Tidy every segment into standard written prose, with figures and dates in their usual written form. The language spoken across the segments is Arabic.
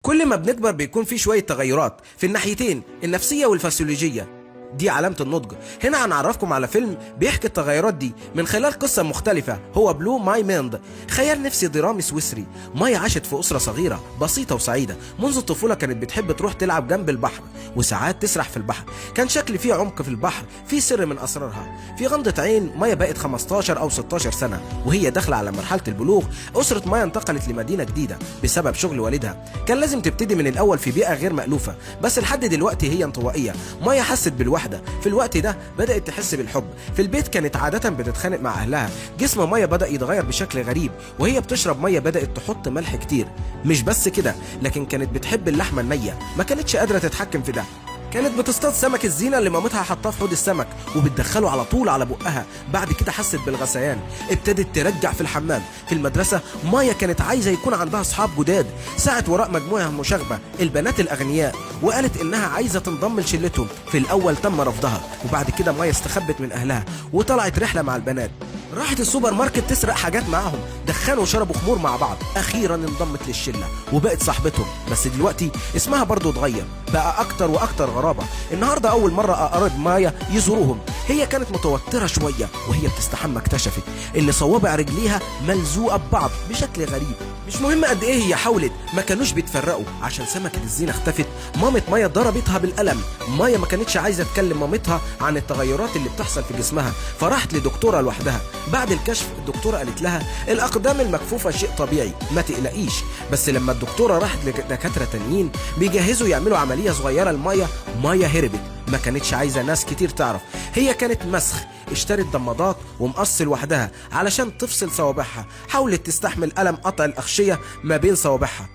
كل ما بنكبر بيكون في شوية تغيرات في الناحيتين النفسية والفسيولوجية، دي علامة النضج. هنا هنعرفكم على فيلم بيحكي التغيرات دي من خلال قصة مختلفة، هو بلو ماي ماند، خيال نفسي درامي سويسري. مايا عاشت في أسرة صغيرة بسيطة وسعيدة. منذ الطفولة كانت بتحب تروح تلعب جنب البحر وساعات تسرح في البحر. كان شكل فيه عمق في البحر، فيه سر من أسرارها. في غمضة عين مايا بقت 15 أو 16 سنة وهي داخلة على مرحلة البلوغ. أسرة مايا انتقلت لمدينة جديدة بسبب شغل والدها، كان لازم تبتدي من الأول في بيئة غير مألوفة، بس لحد دلوقتي هي انطوائية. مايا حست بالوحدة. في الوقت ده بدأت تحس بالحب. في البيت كانت عادة بتتخانق مع أهلها. جسم مايا بدأ يتغير بشكل غريب، وهي بتشرب مايا بدأت تحط ملح كتير. مش بس كده، لكن كانت بتحب اللحمة النية، ما كانتش قادرة تتحكم في ده. كانت بتصطاد سمك الزينة اللي مامتها حطاه في حوض السمك وبتدخله على طول على بقها. بعد كده حست بالغثيان، ابتدت ترجع في الحمام. في المدرسة مايا كانت عايزة يكون عندها أصحاب جداد، سعت وراء مجموعة مشاغبة البنات الأغنياء وقالت إنها عايزة تنضم لشلتهم. في الأول تم رفضها، وبعد كده مايا استخبت من أهلها وطلعت رحلة مع البنات. راحت السوبر ماركت تسرق حاجات معاهم، دخنوا وشربوا خمور مع بعض. اخيرا انضمت للشله وبقت صاحبتهم، بس دلوقتي اسمها برضو اتغير، بقى اكتر واكتر غرابه. النهارده اول مره اقارب مايا يزوروهم. هي كانت متوتره شويه وهي بتستحمى اكتشفت ان صوابع رجليها ملزوقه ببعض بشكل غريب. مش مهم قد ايه هي حاولت، ما كانوش بيتفرقوا. عشان سمكه الزينه اختفت مامة مايا ضربتها بالقلم. مايا ما كانتش عايزه تكلم مامتها عن التغيرات اللي بتحصل في جسمها، فراحت لدكتوره لوحدها. بعد الكشف الدكتوره قالت لها الاقدام المكفوفه شيء طبيعي، ما تقلقيش. بس لما الدكتوره راحت لدكاتره تانيين بيجهزوا يعملوا عمليه صغيره لمايا، مايا هربت. ما كانتش عايزه ناس كتير تعرف. هي كانت مسخ، اشترت ضمادات ومقص لوحدها علشان تفصل صوابعها. حاولت تستحمل ألم قطع الأغشية ما بين صوابعها،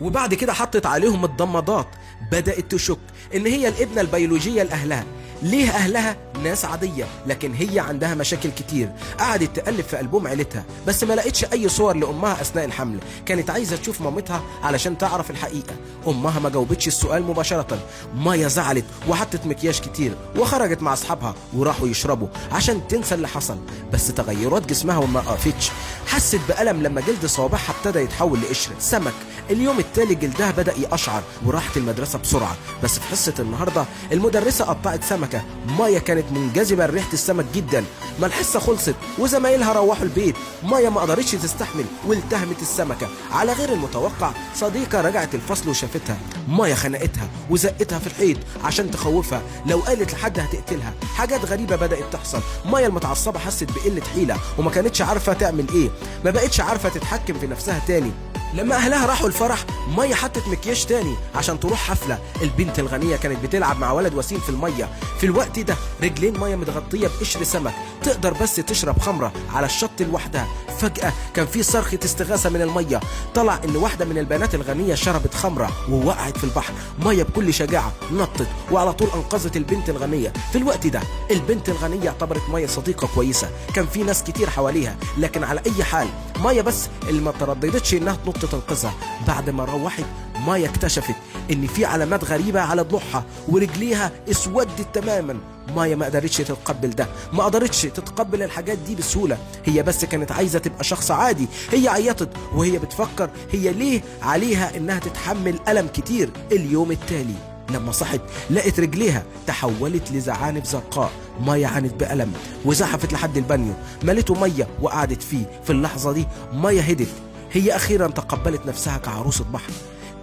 وبعد كده حطت عليهم الضمادات. بدأت تشك إن هي الابنة البيولوجية لأهلها. ليه أهلها ناس عادية لكن هي عندها مشاكل كتير؟ قعدت تقلب في ألبوم عيلتها بس ما لقيتش أي صور لأمها أثناء الحمل. كانت عايزة تشوف مامتها علشان تعرف الحقيقة. أمها ما جاوبتش السؤال مباشرة. مايا زعلت وحطت مكياج كتير وخرجت مع أصحابها وراحوا يشربوا عشان تنسى اللي حصل. بس تغيرات جسمها وما وقفتش. حست بألم لما جلد صوابعها ابتدى يتحول لقشر سمك. اليوم التالي جلدها بدأ يقشعر وراحت المدرسة بسرعة. بس في حصة النهاردة المدرسة قطعت سمكة. مايا كانت منجذبة لريحة السمك جدا. ما الحصة خلصت وزمايلها روحوا البيت، مايا ما قدرتش تستحمل والتهمت السمكة. على غير المتوقع صديقة رجعت الفصل وشافتها. مايا خنقتها وزقتها في الحيط عشان تخوفها، لو قالت لحد هتقتلها. حاجات غريبة بدأت تحصل. مايا المتعصبة حست بقلة حيلة وما كانتش عارفة تعمل ايه. ما بقتش عارفة تتحكم في نفسها تاني. لما اهلها راحوا الفرح مايا حطت مكياج تاني عشان تروح حفله. البنت الغنيه كانت بتلعب مع ولد وسيم في الميه. في الوقت ده رجلين مايا متغطيه بقشر سمك، تقدر بس تشرب خمره على الشط لوحدها. فجاه كان في صرخه استغاثه من الميه. طلع ان واحده من البنات الغنيه شربت خمره ووقعت في البحر. مايا بكل شجاعه نطت وعلى طول انقذت البنت الغنيه. في الوقت ده البنت الغنيه اعتبرت مايا صديقه كويسه. كان في ناس كتير حواليها، لكن على اي حال مايا بس اللي ما ترددتش انها تنط تنقذها. بعد ما روحت مايا اكتشفت ان في علامات غريبة على ضلوعها ورجليها اسودت تماما. مايا ما قدرتش تتقبل ده، ما قدرتش تتقبل الحاجات دي بسهولة. هي بس كانت عايزة تبقى شخص عادي. هي عيطت وهي بتفكر هي ليه عليها انها تتحمل ألم كتير. اليوم التالي لما صحت لقت رجليها تحولت لزعانف زرقاء. مايا عانت بألم وزحفت لحد البانيو، ملته مية وقعدت فيه. في اللحظة دي مايا هدت. هي أخيرا تقبلت نفسها كعروسة بحر.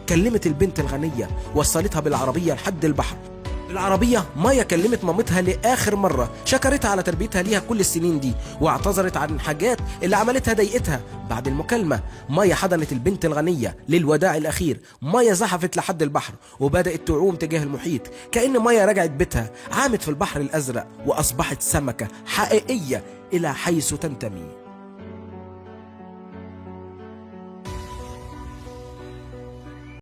كلمت البنت الغنية، وصلتها بالعربية لحد البحر. بالعربية مايا كلمت مامتها لآخر مرة، شكرتها على تربيتها ليها كل السنين دي واعتذرت عن الحاجات اللي عملتها ضايقتها. بعد المكالمة مايا حضنت البنت الغنية للوداع الأخير. مايا زحفت لحد البحر وبدأت تعوم تجاه المحيط كأن مايا رجعت بيتها. عامت في البحر الأزرق وأصبحت سمكة حقيقية إلى حيث تنتمي.